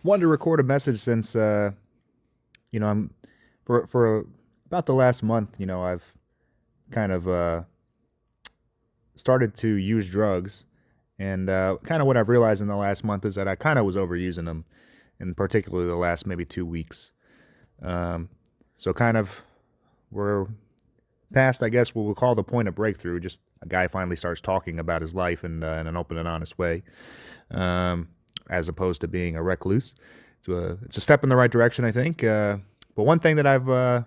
wanted to record a message since I'm for about the last month. I've kind of started to use drugs, and kind of what I've realized in the last month is that I kind of was overusing them, in particularly the last maybe 2 weeks. Um, so kind of we're past, I guess, what we'll call the point of breakthrough. Just a guy finally starts talking about his life in an open and honest way, um, as opposed to being a recluse. It's a step in the right direction, I think. But one thing that I've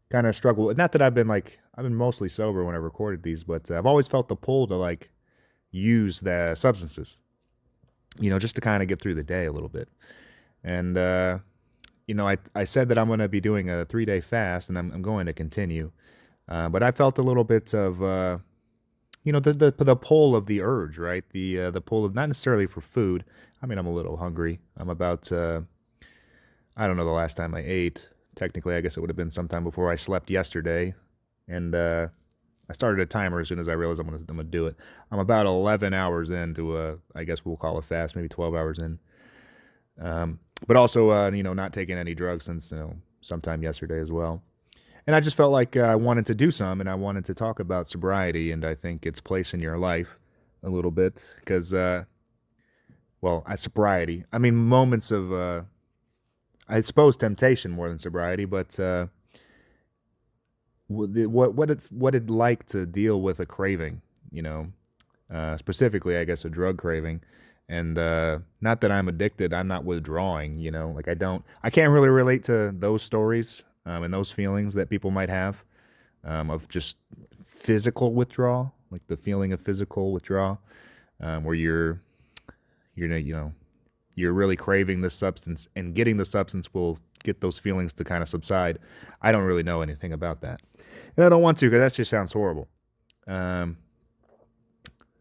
kind of struggled with, not that I've been mostly sober when I recorded these, but I've always felt the pull to use the substances, just to kind of get through the day a little bit. And I said that I'm going to be doing a 3 day fast, and I'm going to continue. But I felt a little bit of the pull of the urge, right? The pull of, not necessarily for food. I mean, I'm a little hungry. I'm about I don't know the last time I ate. Technically, I guess it would have been sometime before I slept yesterday, and I started a timer as soon as I realized I'm gonna do it. I'm about 11 hours into I guess we'll call it fast, maybe 12 hours in. But also, not taking any drugs since sometime yesterday as well. And I just felt like I wanted to do some, and I wanted to talk about sobriety, and I think its place in your life a little bit, because sobriety. I mean, moments of I suppose temptation more than sobriety, but what it like to deal with a craving, specifically, I guess, a drug craving. And not that I'm addicted, I'm not withdrawing, like I can't really relate to those stories, and those feelings that people might have, of just physical withdrawal, like the feeling of physical withdrawal, where you're really craving this substance, and getting the substance will get those feelings to kind of subside. I don't really know anything about that, and I don't want to, because that just sounds horrible. Um,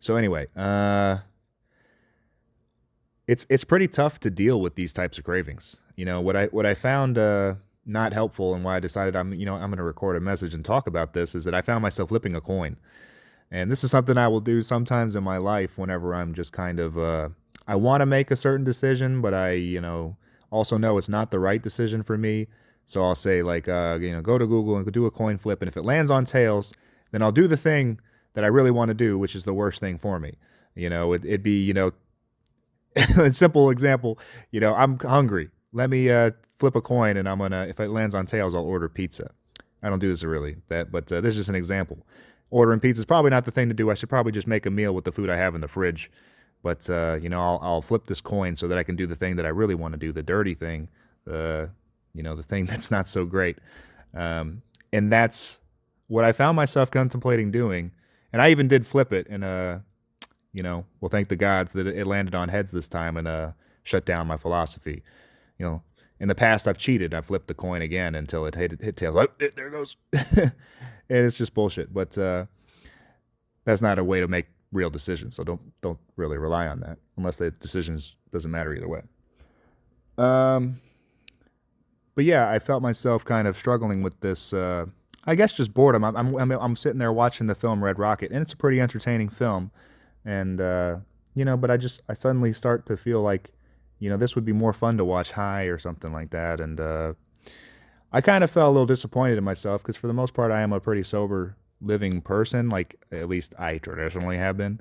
so anyway, it's pretty tough to deal with these types of cravings. What I found not helpful, and why I decided I'm going to record a message and talk about this, is that I found myself flipping a coin. And this is something I will do sometimes in my life whenever I'm just kind of I want to make a certain decision, but I also know it's not the right decision for me. So I'll say, go to Google and do a coin flip, and if it lands on tails, then I'll do the thing that I really want to do, which is the worst thing for me. It'd be a simple example. I'm hungry. Let me flip a coin, and if it lands on tails, I'll order pizza. I don't do this really, but this is just an example. Ordering pizza is probably not the thing to do. I should probably just make a meal with the food I have in the fridge. But I'll flip this coin so that I can do the thing that I really want to do, the dirty thing, the thing that's not so great. And that's what I found myself contemplating doing. And I even did flip it, and well, thank the gods that it landed on heads this time, and shut down my philosophy. In the past I've cheated. I flipped the coin again until it hit tails. Oh, there it goes. And it's just bullshit. But that's not a way to make real decisions. So don't really rely on that, unless the decisions doesn't matter either way. Um, but yeah, I felt myself kind of struggling with this. I guess just boredom. I'm sitting there watching the film Red Rocket, and it's a pretty entertaining film. And but I suddenly start to feel like, this would be more fun to watch high or something like that. And I kind of felt a little disappointed in myself, because for the most part I am a pretty sober living person, like at least I traditionally have been.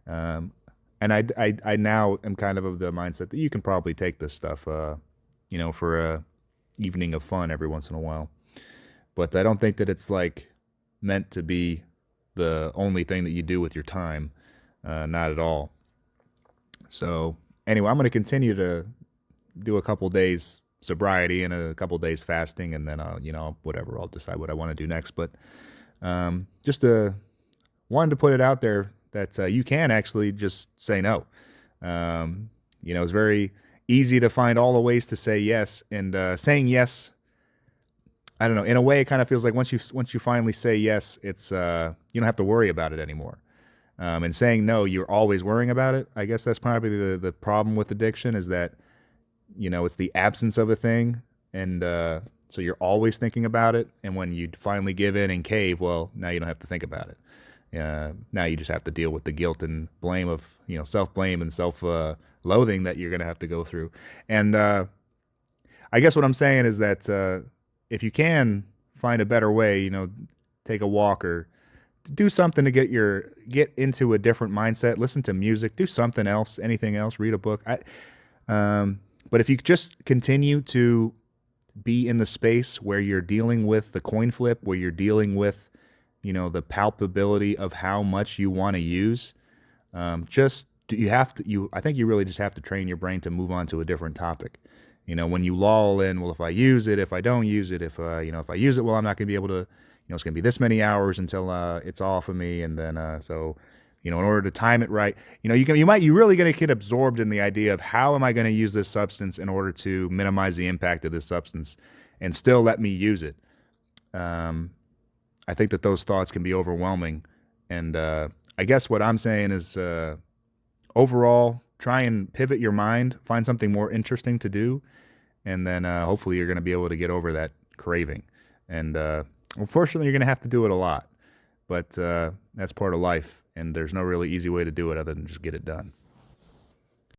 Um, and I now am kind of the mindset that you can probably take this stuff, for a evening of fun every once in a while. But I don't think that it's meant to be the only thing that you do with your time. Not at all. So anyway, I'm going to continue to do a couple days sobriety and a couple days fasting, and then whatever, I'll decide what I want to do next. But just wanted to put it out there that you can actually just say no. It's very easy to find all the ways to say yes, and saying yes, I don't know. In a way, it kind of feels like once you finally say yes, it's you don't have to worry about it anymore. And saying no, you're always worrying about it. I guess that's probably the problem with addiction, is that it's the absence of a thing, and so you're always thinking about it. And when you finally give in and cave, well, now you don't have to think about it. Now you just have to deal with the guilt and blame of, self blame and self loathing that you're going to have to go through. And I guess what I'm saying is that if you can find a better way, take a walk or do something to get into a different mindset. Listen to music. Do something else. Anything else. Read a book. But if you just continue to be in the space where you're dealing with the coin flip, where you're dealing with, the palpability of how much you want to use, just you have to. I think you really just have to train your brain to move on to a different topic. When you lull in, well, if I use it, if I don't use it, if I use it, well, I'm not going to be able to, it's going to be this many hours until it's off of me, and then so, in order to time it right, you're really going to get absorbed in the idea of how am I going to use this substance in order to minimize the impact of this substance, and still let me use it. Um, I think that those thoughts can be overwhelming, and I guess what I'm saying is, overall, try and pivot your mind, find something more interesting to do, and then hopefully you're going to be able to get over that craving. And unfortunately, you're going to have to do it a lot, but that's part of life, and there's no really easy way to do it other than just get it done.